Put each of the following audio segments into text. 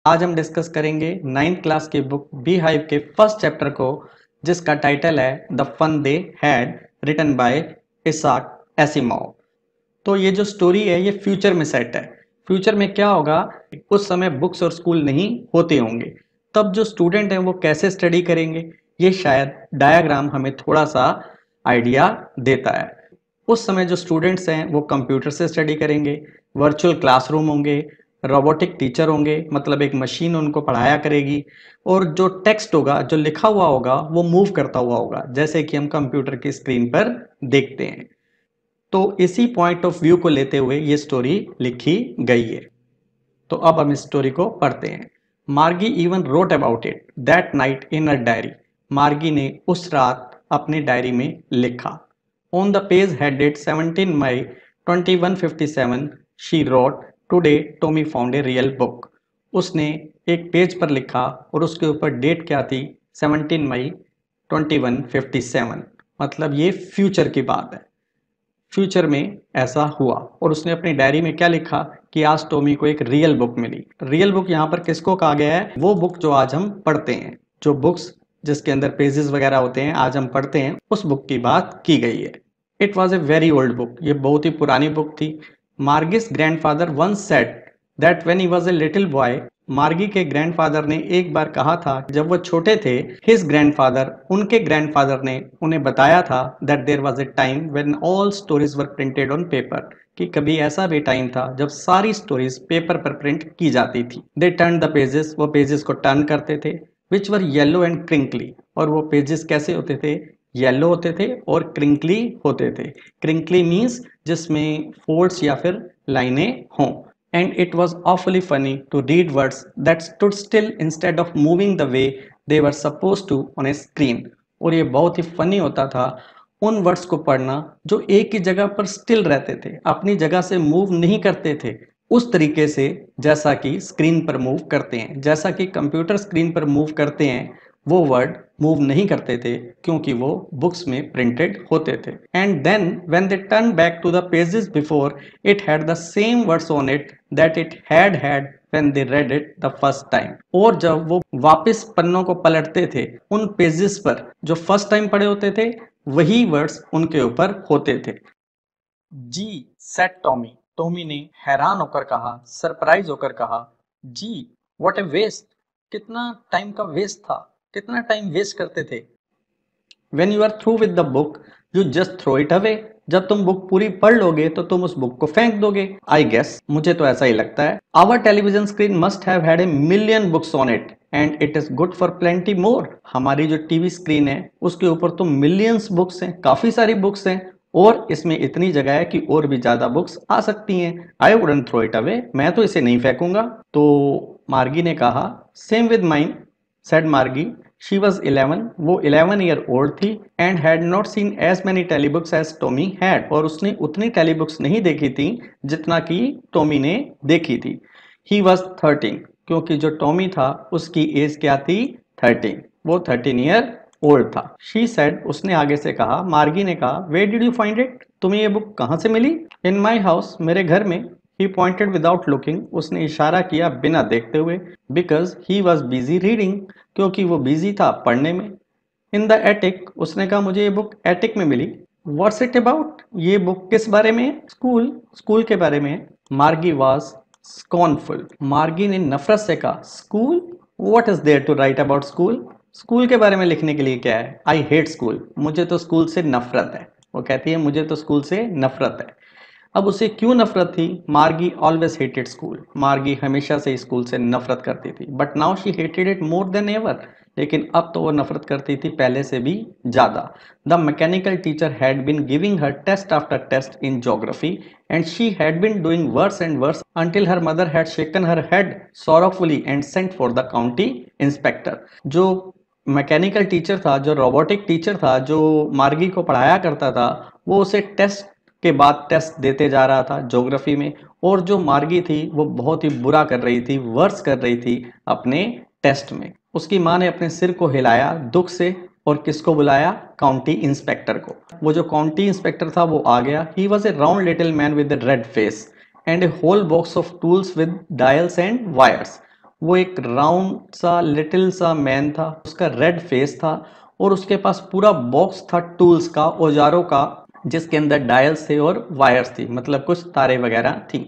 आज हम डिस्कस करेंगे 9th क्लास की बुक बी हाइव के फर्स्ट चैप्टर को, जिसका टाइटल है the fun they had, written by Isaac Asimov. तो ये जो स्टोरी है ये फ्यूचर में सेट है। फ्यूचर में क्या होगा, उस समय बुक्स और स्कूल नहीं होते होंगे, तब जो स्टूडेंट हैं वो कैसे स्टडी करेंगे, ये शायद डायग्राम हमें थोड़ा सा आइडिया देता है। उस समय जो स्टूडेंट्स हैं वो कंप्यूटर से स्टडी करेंगे, वर्चुअल क्लासरूम होंगे, रोबोटिक टीचर होंगे, मतलब एक मशीन उनको पढ़ाया करेगी, और जो टेक्स्ट होगा, जो लिखा हुआ होगा, वो मूव करता हुआ होगा, जैसे कि हम कंप्यूटर की स्क्रीन पर देखते हैं। तो इसी पॉइंट ऑफ व्यू को लेते हुए ये स्टोरी लिखी गई है। तो अब हम इस स्टोरी को पढ़ते हैं। Margie even wrote about it that night in a diary. Margie ने उस रात अपनी डायरी में लिखा। On the page headed 17 May 2157 she wrote, today Tommy found a real book. उसने एक पेज पर लिखा और उसके ऊपर डेट क्या थी, 17 मई 2157, मतलब ये फ्यूचर की बात है। फ्यूचर में ऐसा हुआ और उसने अपनी डायरी में क्या लिखा कि आज टॉमी को एक रियल बुक मिली। रियल बुक यहाँ पर किसको कहा गया है, वो बुक जो आज हम पढ़ते हैं, जो बुक्स जिसके अंदर पेजेस वगैरह होते हैं आज हम पढ़ते हैं, उस बुक की बात की गई है। It was a very old book, ये बहुत ही पुरानी बुक थी। Margie's grandfather once said that when he was a little boy. Margie के ग्रैंडफादर ने एक बार कहा था, जब वो छोटे थे, हिज ग्रैंडफादर, उनके ग्रैंडफादर ने उन्हें बताया था that there was a time when all stories were printed on paper, कि कभी ऐसा भी टाइम था जब सारी स्टोरीज पेपर पर प्रिंट की जाती थी। दे टर्न द पेजेस, वो पेजेस को टर्न करते थे, विच वर येलो एंड क्रिंकली, और वो पेजेस कैसे होते थे, येलो होते थे और क्रिंकली होते थे। क्रिंकली मीन्स जिसमें फोल्ड्स या फिर लाइनें हों। And it was awfully funny to read words that stood still instead of moving the way they were supposed to on a screen। और ये बहुत ही फनी होता था उन वर्ड्स को पढ़ना जो एक ही जगह पर स्टिल रहते थे, अपनी जगह से मूव नहीं करते थे उस तरीके से जैसा कि स्क्रीन पर मूव करते हैं, जैसा कि कंप्यूटर स्क्रीन पर मूव करते हैं, वो वर्ड मूव नहीं करते थे क्योंकि वो बुक्स में प्रिंटेड होते थे। And then when they turn back to the pages before, it had the same words on it that it had had when they read it the first time. और जब वो वापस पन्नों को पलटते थे, उन पेजेस पर जो फर्स्ट टाइम पढ़े होते थे वही वर्ड्स उनके ऊपर होते थे। जी सेड टॉमी, टॉमी ने हैरान होकर कहा, सरप्राइज होकर कहा, जी व्हाट ए वेस्ट, कितना टाइम का वेस्ट था, कितना टाइम वेस्ट करते थे। When you are through with the book, you just throw it away। जब तुम बुक पूरी पढ़ लोगे तो तुम उस बुक को फेंक दोगे। आई गेस, मुझे तो ऐसा ही लगता है। Our television screen must have had a million books on it and it is good for plenty more. हमारी जो टीवी स्क्रीन है उसके ऊपर तो मिलियंस बुक्स हैं, काफी सारी बुक्स हैं, और इसमें इतनी जगह है कि और भी ज्यादा बुक्स आ सकती हैं। I wouldn't throw it away, मैं तो इसे नहीं फेंकूंगा। तो मार्गी ने कहा, same with mine, said Margie. She was 11, वो 11 ईयर ओल्ड थी, and had not seen as many telebooks as Tommy had, और उसने उतनी टेलीबुक्स नहीं देखी थी जितना कि टॉमी ने देखी थी। ही वॉज 13, क्योंकि जो टॉमी था उसकी एज क्या थी, 13, वो 13 ईयर ओल्ड था। शी सेड, उसने आगे से कहा, मार्गी ने कहा, where did you find it, तुम्हें ये बुक कहाँ से मिली। इन माई हाउस, मेरे घर में। ही पॉइंटेड विदाउट लुकिंग, उसने इशारा किया बिना देखते हुए। Because he was busy reading, क्योंकि वो बिजी था पढ़ने में। इन द एटिक, उसने कहा मुझे ये बुक एटिक में मिली। व्हाट्स इट अबाउट, ये बुक किस बारे में है। स्कूल, स्कूल के बारे में है। मार्गी वॉज स्कॉर्नफुल, मार्गी ने नफरत से कहा, school, what is there to write about school, school के बारे में लिखने के लिए क्या है। आई हेट स्कूल, मुझे तो स्कूल से नफरत है। वो कहती है मुझे तो स्कूल से नफरत है। अब उसे क्यों नफरत थी, मार्गी ऑलवेज हेटेड स्कूल, मार्गी हमेशा से स्कूल से नफरत करती थी। But now she hated it more than ever, लेकिन अब तो वो नफरत करती थी पहले से भी ज्यादा। The mechanical teacher had been giving her test after test in geography and she had been doing worse and worse until her mother had shaken her head sorrowfully and sent for the county inspector. जो mechanical teacher था, जो robotic teacher था, जो मार्गी को पढ़ाया करता था, वो उसे टेस्ट के बाद टेस्ट देते जा रहा था ज्योग्राफी में, और जो मार्गी थी वो बहुत ही बुरा कर रही थी, वर्स कर रही थी अपने टेस्ट में। उसकी माँ ने अपने सिर को हिलाया दुख से और किसको बुलाया, काउंटी इंस्पेक्टर को। वो जो काउंटी इंस्पेक्टर था वो आ गया। He was a round little man with a red face and a whole box of tools with dials and wires. वो एक राउंड सा लिटिल सा मैन था, उसका रेड फेस था और उसके पास पूरा बॉक्स था टूल्स का, औजारों का, जिसके अंदर डायल्स थे और वायर्स थी, मतलब कुछ तारे वगैरह थी।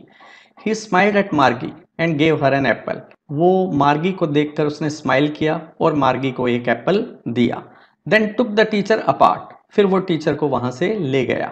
He smiled at Margie and gave her an apple. वो मार्गी को देखकर उसने स्माइल किया और मार्गी को एक एप्पल दिया। Then took the teacher apart. फिर वो टीचर को वहां से ले गया।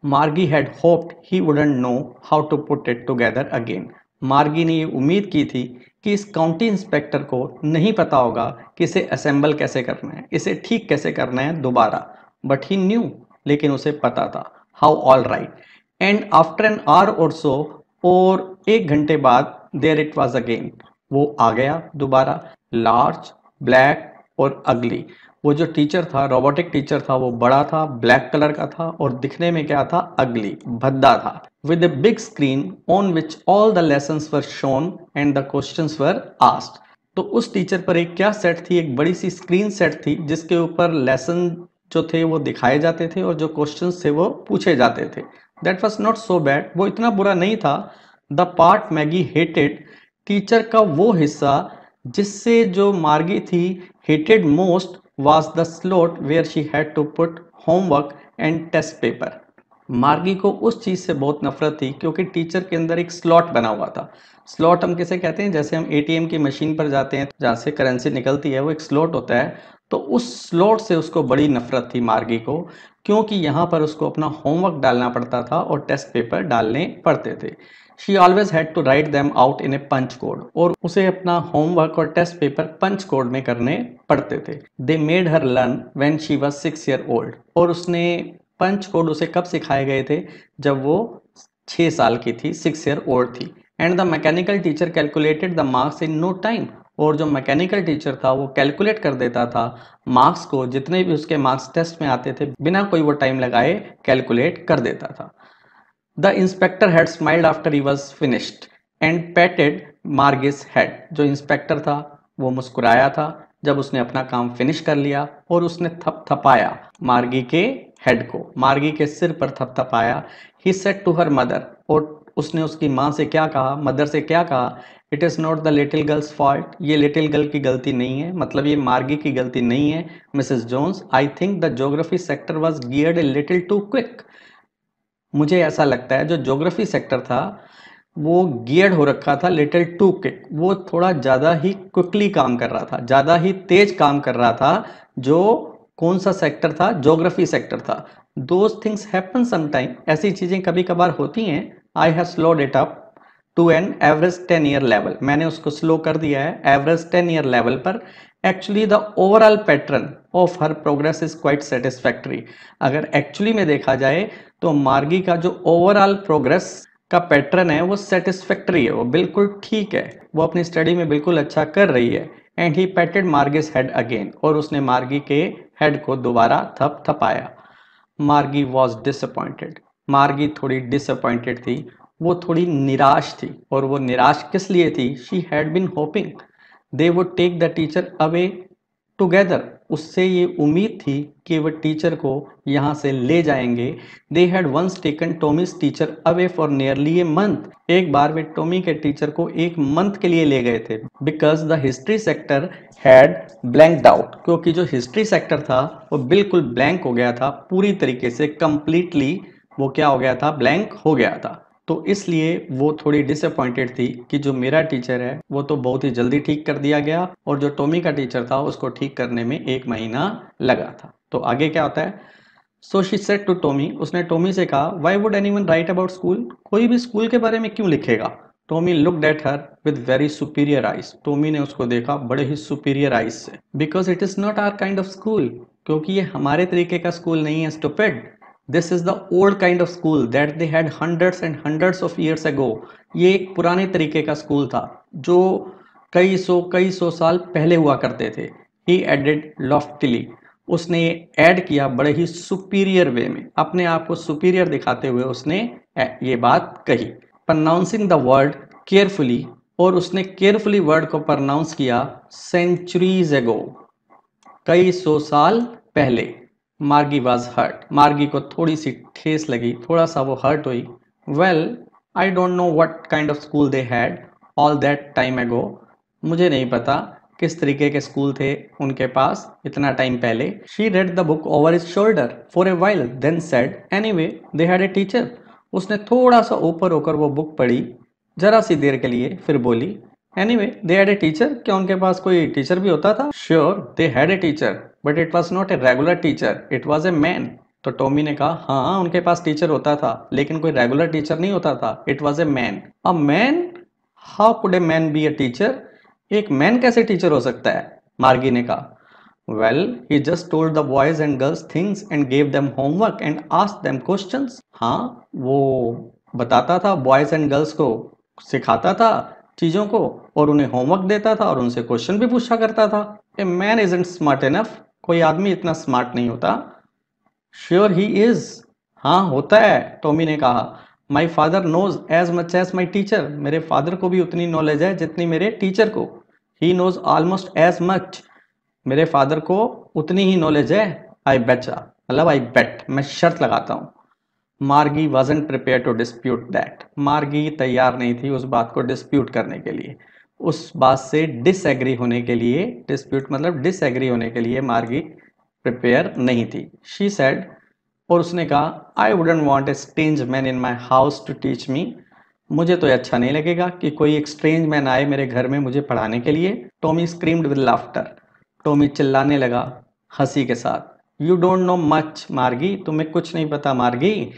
Margie had hoped he wouldn't know how to put it together again. Margie ने ये उम्मीद की थी कि इस काउंटी इंस्पेक्टर को नहीं पता होगा कि इसे असेंबल कैसे करना है, इसे ठीक कैसे करना है दोबारा। बट ही न्यू, लेकिन उसे पता था। How all right. And after an hour और सो, और 1 घंटे बाद, देयर इट वॉज अगेन, वो आ गया दोबारा, लार्ज, ब्लैक और अगली। वो जो टीचर था, रोबोटिक टीचर था, वो बड़ा था, ब्लैक कलर का था और दिखने में क्या था, अगली, भद्दा था, with a big screen on which all the lessons were shown and the questions were asked। तो उस टीचर पर एक क्या सेट थी, एक बड़ी सी स्क्रीन सेट थी जिसके ऊपर लेसन जो थे वो दिखाए जाते थे और जो क्वेश्चंस थे वो पूछे जाते थे। That was not so bad, वो इतना बुरा नहीं था। The part Maggi hated, teacher का वो हिस्सा जिससे जो मार्गी थी hated most, was the slot where she had to put homework and test paper। मार्गी को उस चीज से बहुत नफरत थी क्योंकि टीचर के अंदर एक स्लॉट बना हुआ था। स्लॉट हम किसे कहते हैं, जैसे हम एटीएम की मशीन पर जाते हैं जहाँ से करेंसी निकलती है, वो एक स्लॉट होता है। तो उस स्लॉट से उसको बड़ी नफरत थी मार्गी को, क्योंकि यहाँ पर उसको अपना होमवर्क डालना पड़ता था और टेस्ट पेपर डालने पड़ते थे। She always had to write them out in a punch code, और उसे अपना होमवर्क और टेस्ट पेपर पंच कोड में करने पड़ते थे। They made her learn when she was 6 year old, और उसने पंच कोड उसे कब सिखाए गए थे, जब वो 6 साल की थी, 6 year old थी। And the mechanical teacher calculated the marks in no time, और जो मैकेनिकल टीचर था वो कैलकुलेट कर देता था मार्क्स को, जितने भी उसके मार्क्स टेस्ट में आते थे, बिना कोई वो टाइम लगाए कैलकुलेट कर देता था। The inspector had smiled after he was finished and पैटेड मार्गिस head. जो इंस्पेक्टर था वो मुस्कुराया था जब उसने अपना काम फिनिश कर लिया, और उसने थपथपाया मार्गी के हेड को, मार्गी के सिर पर थपथपाया। He said to her mother, और उसने उसकी माँ से क्या कहा, मदर से क्या कहा, it is not the little girls fault, ये लिटिल गर्ल की गलती नहीं है, मतलब ये मार्गी की गलती नहीं है, Mrs Jones. I think the geography sector was geared a little too quick. मुझे ऐसा लगता है जो ज्योग्राफी सेक्टर था वो गियर्ड हो रखा था लिटिल टू क्विक, वो थोड़ा ज़्यादा ही क्विकली काम कर रहा था, ज़्यादा ही तेज काम कर रहा था। जो कौन सा सेक्टर था, ज्योग्राफी सेक्टर था। दोज थिंग्स हैपन समटाइम, ऐसी चीज़ें कभी कभार होती हैं। I have slowed it up to an average 10 year level, मैंने उसको स्लो कर दिया है एवरेज 10 year लेवल पर। Actually the overall pattern of her progress is quite satisfactory. अगर एक्चुअली में देखा जाए तो मार्गी का जो ओवरऑल प्रोग्रेस का पैटर्न है वो सेटिस्फैक्ट्री है, वो बिल्कुल ठीक है, वो अपनी स्टडी में बिल्कुल अच्छा कर रही है। एंड ही पैटेड मार्गिस हेड अगेन, और उसने मार्गी के हेड को दोबारा थपथपाया। मार्गी वॉज डिसअपॉइंटेड, मार्गी थोड़ी डिसअपॉइंटेड थी, वो थोड़ी निराश थी। और वो निराश किस लिए थी, she had been hoping they would take the teacher away together. उससे ये उम्मीद थी कि वह टीचर को यहाँ से ले जाएंगे। They had once taken Tommy's teacher away for nearly a month. एक बार वे टॉमी के टीचर को 1 मंथ के लिए ले गए थे, because the history sector had blanked out, क्योंकि जो हिस्ट्री सेक्टर था वो बिल्कुल ब्लैंक हो गया था, पूरी तरीके से कंप्लीटली वो क्या हो गया था, ब्लैंक हो गया था। तो इसलिए वो थोड़ी डिसअपॉइंटेड थी कि जो मेरा टीचर है वो तो बहुत ही जल्दी ठीक कर दिया गया, और जो टॉमी का टीचर था उसको ठीक करने में 1 महीना लगा था। तो आगे क्या होता है, so she said to Tommy, उसने टॉमी से कहा, why would anyone write about school, कोई भी स्कूल के बारे में क्यों लिखेगा। Tommy looked at her with very superior eyes, Tommy ने उसको देखा बड़े ही सुपीरियर आइज से। Because it is not our kind of school, क्योंकि ये हमारे तरीके का स्कूल नहीं है, stupid. This is the old kind of school that they had hundreds and hundreds of years ago. ये एक पुराने तरीके का स्कूल था जो कई सौ साल पहले हुआ करते थे। ही एडेड लॉफ्टिली, उसने ये ऐड किया बड़े ही सुपीरियर वे में, अपने आप को सुपीरियर दिखाते हुए उसने ये बात कही। प्रोनाउंसिंग द वर्ड केयरफुली, और उसने केयरफुली वर्ड को प्रोनाउंस किया सेंचुरीज एगो, कई सौ साल पहले। मार्गी वॉज हर्ट, मार्गी को थोड़ी सी ठेस लगी, थोड़ा सा वो हर्ट हुई। Well, I don't know what kind of school they had all that time एगो, मुझे नहीं पता किस तरीके के स्कूल थे उनके पास इतना टाइम पहले। She read the book over his shoulder for a while then said anyway they had a teacher. उसने थोड़ा सा ऊपर होकर वो बुक पढ़ी जरा सी देर के लिए, फिर बोली anyway they had a teacher, क्या उनके पास कोई टीचर भी होता था? Sure they had a teacher but it was not a regular teacher, it was a man. तो टॉमी ने कहा हाँ उनके पास टीचर होता था लेकिन कोई रेगुलर टीचर नहीं होता था, it was a man. A man? How could a man B a teacher? एक मैन कैसे टीचर हो सकता है? मार्गी ने कहा well he just told the boys and girls things and gave them homework and asked them questions. हाँ वो बताता था बॉयज एंड गर्ल्स को, सिखाता था चीजों को और उन्हें होमवर्क देता था और उनसे क्वेश्चन भी पूछा करता था। A man isn't smart enough, कोई आदमी इतना स्मार्ट नहीं होता। श्योर ही इज, हाँ होता है, टॉमी ने कहा। My father knows as much as my teacher, मेरे फादर को भी उतनी नॉलेज है जितनी मेरे टीचर को। He knows almost as much, मेरे फादर को उतनी ही नॉलेज है। आई बेचा, मतलब आई बेट, मैं शर्त लगाता हूँ। मार्गी wasn't prepared to dispute that, मार्गी तैयार नहीं थी उस बात को डिस्प्यूट करने के लिए, उस बात से डिसएग्री होने के लिए। डिस्प्यूट मतलब डिसएग्री होने के लिए मार्गी प्रिपेयर नहीं थी। शी सेड, और उसने कहा I wouldn't want a strange man in my house to teach me, मुझे तो अच्छा नहीं लगेगा कि कोई एक स्ट्रेंज मैन आए मेरे घर में मुझे पढ़ाने के लिए। Tommy screamed with laughter, Tommy चिल्लाने लगा हंसी के साथ। यू डोंट नो मच मार्गी, तुम्हें कुछ नहीं पता Margie.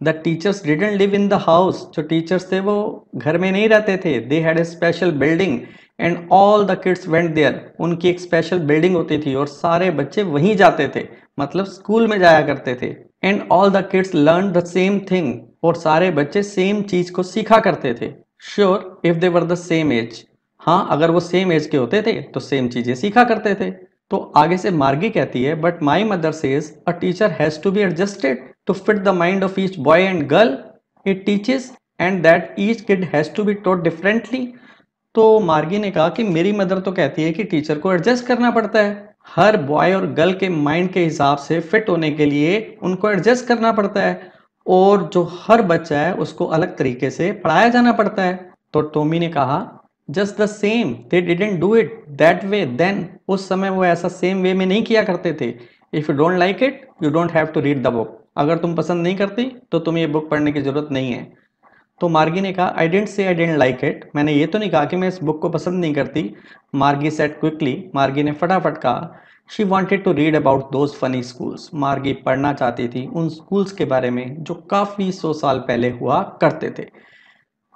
The teachers didn't live in the house, जो टीचर्स थे वो घर में नहीं रहते थे। They had a special building and all the kids went there, उनकी एक स्पेशल बिल्डिंग होती थी और सारे बच्चे वहीं जाते थे, मतलब स्कूल में जाया करते थे। And all the kids learn the same thing, और सारे बच्चे सेम चीज को सीखा करते थे। Sure if they were the same age, हाँ अगर वो सेम एज के होते थे तो सेम चीजें सीखा करते थे। तो आगे से मार्गी कहती है but my mother says a teacher has to be adjusted to fit the mind of each boy and girl it teaches and that each kid has to be taught differently. तो Margie ने कहा कि मेरी mother तो कहती है कि teacher को एडजस्ट करना पड़ता है, हर बॉय और गर्ल के माइंड के हिसाब से फिट होने के लिए उनको एडजस्ट करना पड़ता है और जो हर बच्चा है उसको अलग तरीके से पढ़ाया जाना पड़ता है। तो टॉमी ने कहा just the same they didn't do it that way then, उस समय वो ऐसा सेम वे में नहीं किया करते थे। If you don't like it you don't have to read the book, अगर तुम पसंद नहीं करती तो तुम्हें ये बुक पढ़ने की जरूरत नहीं है। तो मार्गी ने कहा आई didn't say I didn't like it, मैंने ये तो नहीं कहा कि मैं इस बुक को पसंद नहीं करती। मार्गी सेड क्विकली, मार्गी ने फटाफट कहा she wanted to read about those funny schools, Margie पढ़ना चाहती थी उन स्कूल्स के बारे में जो काफ़ी 100 साल पहले हुआ करते थे।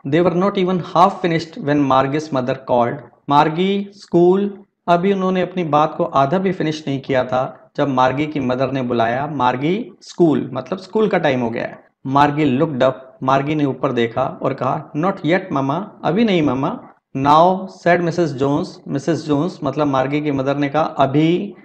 They were not even half finished when Margie's mother called, Margie school, अभी उन्होंने अपनी बात को आधा भी फिनिश नहीं किया था जब मार्गी की मदर ने बुलाया मार्गी स्कूल, मतलब स्कूल का टाइम हो गया है। मार्गी लुक्ड अप, मार्गी ने ऊपर देखा और कहा नॉट येट ममा, अभी नहीं mamma. Now said Mrs Jones, Mrs Jones मतलब मार्गी की मदर ने कहा अभी।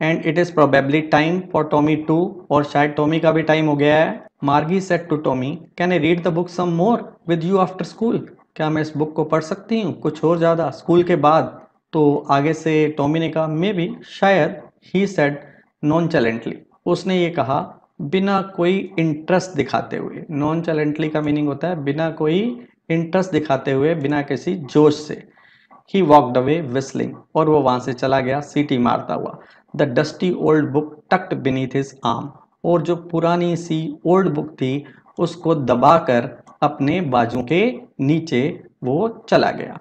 And it is probably time for Tommy too, और शायद टॉमी का भी टाइम हो गया है। Margie said to Tommy can I read the book some more with you after school, क्या मैं इस बुक को पढ़ सकती हूँ कुछ और ज़्यादा स्कूल के बाद? तो आगे से टॉमी ने कहा मे बी, शायद। ही सेड नॉनचलेंटली, उसने ये कहा बिना कोई इंटरेस्ट दिखाते हुए। नॉनचलेंटली का मीनिंग होता है बिना कोई इंटरेस्ट दिखाते हुए, बिना किसी जोश से। ही वॉकड अवे विस्लिंग, और वो वहां से चला गया सीटी मारता हुआ। The dusty old book tucked beneath his arm, और जो पुरानी सी ओल्ड बुक थी उसको दबाकर अपने बाजू के नीचे वो चला गया।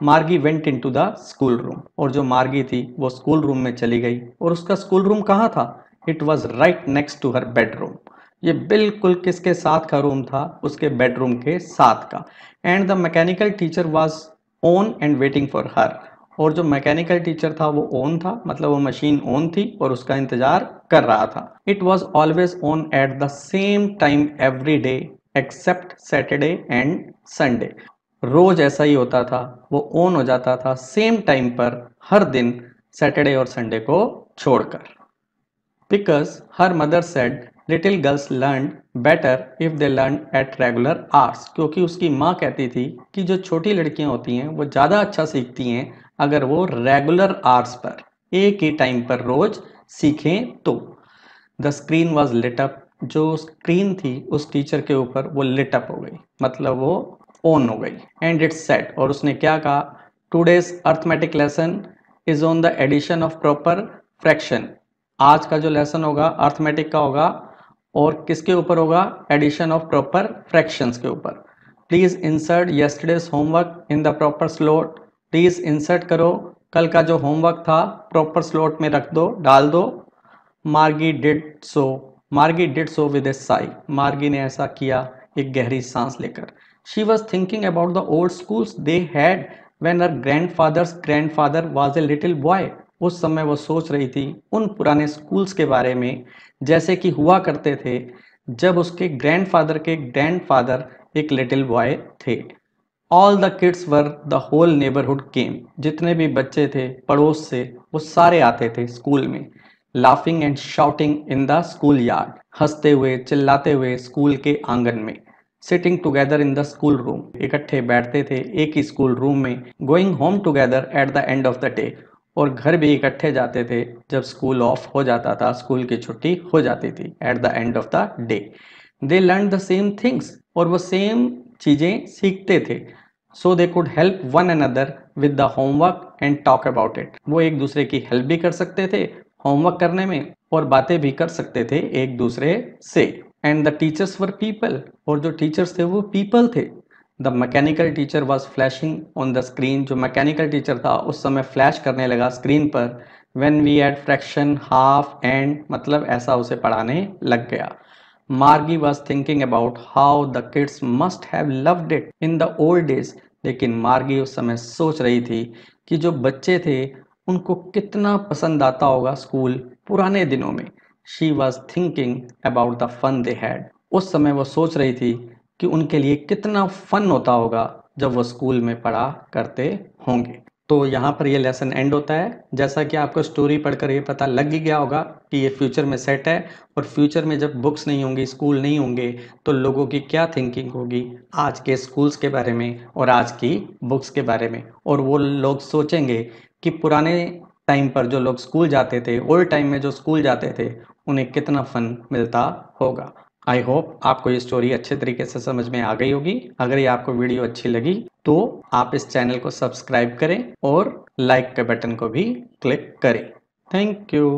मार्गी went into the school room, और जो मार्गी थी वो स्कूल रूम में चली गई। और उसका स्कूल रूम कहाँ था? It was right next to her bedroom, ये बिल्कुल किसके साथ का रूम था? उसके बेडरूम के साथ का। And the mechanical teacher was on and waiting for her, और जो मैकेनिकल टीचर था वो ऑन था, मतलब वो मशीन ऑन थी और उसका इंतजार कर रहा था। It was always on at the same time every day except Saturday and Sunday, रोज ऐसा ही होता था, वो ऑन हो जाता था सेम टाइम पर हर दिन, सैटरडे और संडे को छोड़कर। Because her mother said little girls learn better if they learn at regular hours, क्योंकि उसकी माँ कहती थी कि जो छोटी लड़कियां होती हैं वो ज़्यादा अच्छा सीखती हैं अगर वो रेगुलर आवर्स पर, एक ही टाइम पर रोज सीखें तो। The screen was lit up, जो स्क्रीन थी उस टीचर के ऊपर वो लिट अप हो गई, मतलब वो ऑन हो गई। एंड इट्स सेट, और उसने क्या कहा today's arithmetic lesson is on the addition of proper fraction. आज का जो लेसन होगा अर्थमेटिक का होगा और किसके ऊपर होगा? एडिशन ऑफ प्रॉपर फ्रैक्शंस के ऊपर। Please insert yesterday's homework in the proper slot. Please insert करो, कल का जो होमवर्क था प्रॉपर स्लॉट में रख दो, डाल दो। मार्गी डिड सो। मार्गी डिड सो विद ए साई। मार्गी ने ऐसा किया एक गहरी सांस लेकर। She was thinking about the old schools they had when her grandfathers grandfather was a little boy. उस समय वो सोच रही थी उन पुराने स्कूल्स के बारे में जैसे कि हुआ करते थे जब उसके ग्रैंडफादर के ग्रैंडफादर एक लिटिल बॉय थे। All the kids were the whole neighbourhood came. जितने भी बच्चे थे पड़ोस से वो सारे आते थे स्कूल में। Laughing and shouting in the school yard. हंसते हुए चिल्लाते हुए स्कूल के आंगन में। Sitting together in the school room. इकट्ठे बैठते थे एक ही स्कूल रूम में। Going home together at the end of the day. और घर भी इकट्ठे जाते थे जब स्कूल ऑफ हो जाता था, स्कूल की छुट्टी हो जाती थी, at the end of the day. They learn the same things. और वो सेम चीजें सीखते थे। So they could help one another with the homework and talk about it. वो एक दूसरे की हेल्प भी कर सकते थे होमवर्क करने में और बातें भी कर सकते थे एक दूसरे से। And the teachers were people. और जो टीचर्स थे वो पीपल थे। The mechanical teacher was flashing on the screen. जो मैकेनिकल टीचर था उस समय फ्लैश करने लगा स्क्रीन पर। When we add fraction half and, मतलब ऐसा उसे पढ़ाने लग गया। Margie was thinking about how the kids must have loved it in the old days. लेकिन मार्गी उस समय सोच रही थी कि जो बच्चे थे उनको कितना पसंद आता होगा स्कूल पुराने दिनों में। She was thinking about the fun they had. उस समय वो सोच रही थी कि उनके लिए कितना फन होता होगा जब वो स्कूल में पढ़ा करते होंगे। तो यहाँ पर ये लेसन एंड होता है। जैसा कि आपको स्टोरी पढ़कर ये पता लग ही गया होगा कि ये फ्यूचर में सेट है और फ्यूचर में जब बुक्स नहीं होंगी, स्कूल नहीं होंगे, तो लोगों की क्या थिंकिंग होगी आज के स्कूल्स के बारे में और आज की बुक्स के बारे में। और वो लोग सोचेंगे कि पुराने टाइम पर जो लोग स्कूल जाते थे, ओल्ड टाइम में जो स्कूल जाते थे, उन्हें कितना फन मिलता होगा। आई होप आपको ये स्टोरी अच्छे तरीके से समझ में आ गई होगी। अगर ये आपको वीडियो अच्छी लगी तो आप इस चैनल को सब्सक्राइब करें और लाइक के बटन को भी क्लिक करें। Thank you.